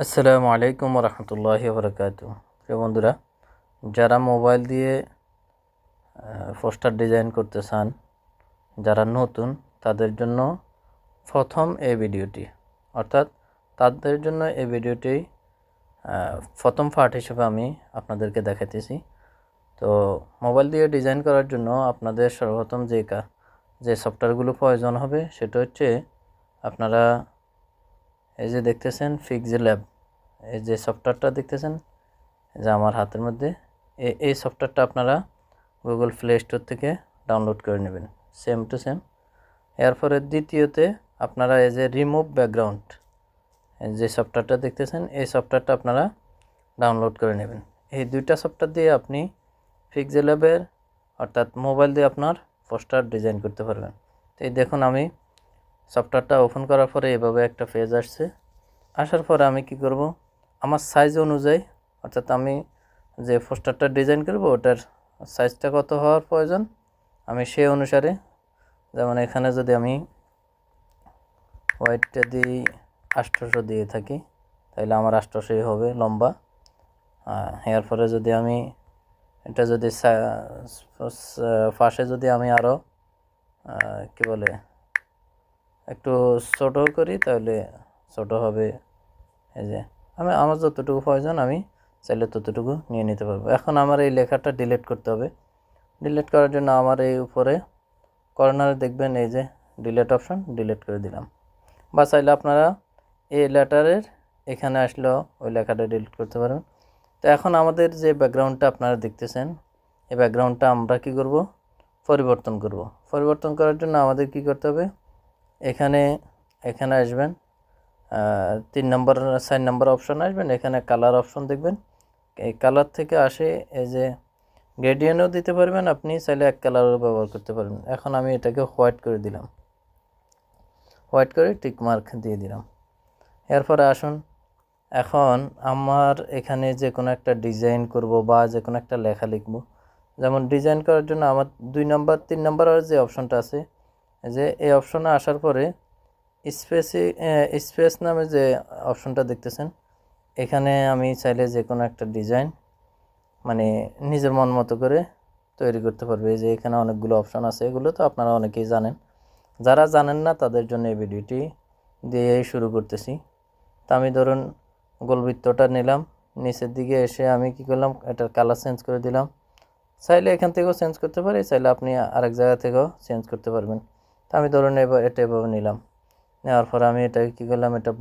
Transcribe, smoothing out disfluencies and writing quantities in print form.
আসসালামু আলাইকুম রহমতুল্লাহি বরকাত। প্রিয় বন্ধুরা, যারা মোবাইল দিয়ে পোস্টার ডিজাইন করতে চান, যারা নতুন তাদের জন্য প্রথম এই ভিডিওটি, অর্থাৎ তাদের জন্য এই ভিডিওটি প্রথম পার্ট হিসেবে আমি আপনাদেরকে দেখাতেছি। তো মোবাইল দিয়ে ডিজাইন করার জন্য আপনাদের সর্বপ্রথম যে সফটওয়্যারগুলো প্রয়োজন হবে সেটা হচ্ছে আপনারা এই যে দেখতেছেন পিক্সেল্যাব, এই যে সফটওয়্যারটা দেখতেছেন যে আমার হাতের মধ্যে, এই সফটওয়্যারটা আপনারা গুগল প্লে স্টোর থেকে ডাউনলোড করে নেবেন, সেম টু সেম। এরপরে দ্বিতীয়তে আপনারা এই যে রিমুভ ব্যাকগ্রাউন্ড, যে সফটওয়্যারটা দেখতেছেন এই সফটওয়্যারটা আপনারা ডাউনলোড করে নেবেন। এই দুইটা সফটওয়্যার দিয়ে আপনি পিক্সেল্যাবের অর্থাৎ মোবাইল দিয়ে আপনার পোস্টার ডিজাইন করতে পারবেন। তো এই দেখুন, আমি সফটওয়্যারটা ওপেন করার পরে এভাবে একটা পেজ আসছে। আসার পরে আমি কি করব, আমার সাইজ অনুযায়ী, অর্থাৎ আমি যে পোস্টারটা ডিজাইন করব ওটার সাইজটা কত হওয়ার প্রয়োজন আমি সেই অনুসারে, যেমন এখানে যদি আমি হোয়াইটটা দিই 800 দিয়ে থাকি তাহলে আমার 800 হবে লম্বা। এরপরে যদি আমি এটা যদি পাশে যদি আমি আরও কি বলে একটু ছোটো করি তাহলে ছোটো হবে। এই যে আমার যতটুকু প্রয়োজন আমি চাইলে ততটুকু নিয়ে নিতে পারবো। এখন আমার এই লেখাটা ডিলিট করতে হবে। ডিলিট করার জন্য আমার এই উপরে কর্নারে দেখবেন এই যে ডিলিট অপশন, ডিলিট করে দিলাম। বা চাইলে আপনারা এই লেটারের এখানে আসলেও ওই লেখাটা ডিলিট করতে পারবেন। তো এখন আমাদের যে ব্যাকগ্রাউন্ডটা আপনারা দেখতেছেন, এই ব্যাকগ্রাউন্ডটা আমরা কি করব, পরিবর্তন করব। পরিবর্তন করার জন্য আমাদের কি করতে হবে, এখানে আসবেন, 4 নম্বর অপশন আসবেন, এখানে কালার অপশন দেখবেন। এই কালার থেকে আসে এই যে গ্রেডিয়েন্টও দিতে পারবেন, আপনি চাইলে এক কালারও ব্যবহার করতে পারবেন। এখন আমি এটাকে হোয়াইট করে দিলাম, হোয়াইট করে টিক মার্ক দিয়ে দিলাম। এরপরে আসুন, এখন আমার এখানে যে কোনো একটা ডিজাইন করব বা যে কোনো একটা লেখা লিখব। যেমন ডিজাইন করার জন্য আমার 2 নম্বর 3 নম্বরের যে অপশনটা আছে, যে এই অপশনে আসার পরে স্পেস নামে যে অপশনটা দেখতেছেন, এখানে আমি চাইলে যে কোনো একটা ডিজাইন মানে নিজের মন মতো করে তৈরি করতে পারবে। এই যে এখানে অনেকগুলো অপশন আছে, এগুলো তো আপনারা অনেকেই জানেন। যারা জানেন না তাদের জন্য এই ভিডিওটি দিয়ে শুরু করতেছি। তা আমি ধরুন গোলবৃত্তটা নিলাম, নিচের দিকে এসে আমি কি করলাম, এটার কালার চেঞ্জ করে দিলাম। চাইলে এখান থেকেও চেঞ্জ করতে পারি, চাইলে আপনি আরেক জায়গা থেকেও চেঞ্জ করতে পারবেন। তা আমি ধরুন এটা এভাবে নিলাম, নেওয়ার পর আমি এটা কি করলাম, এটা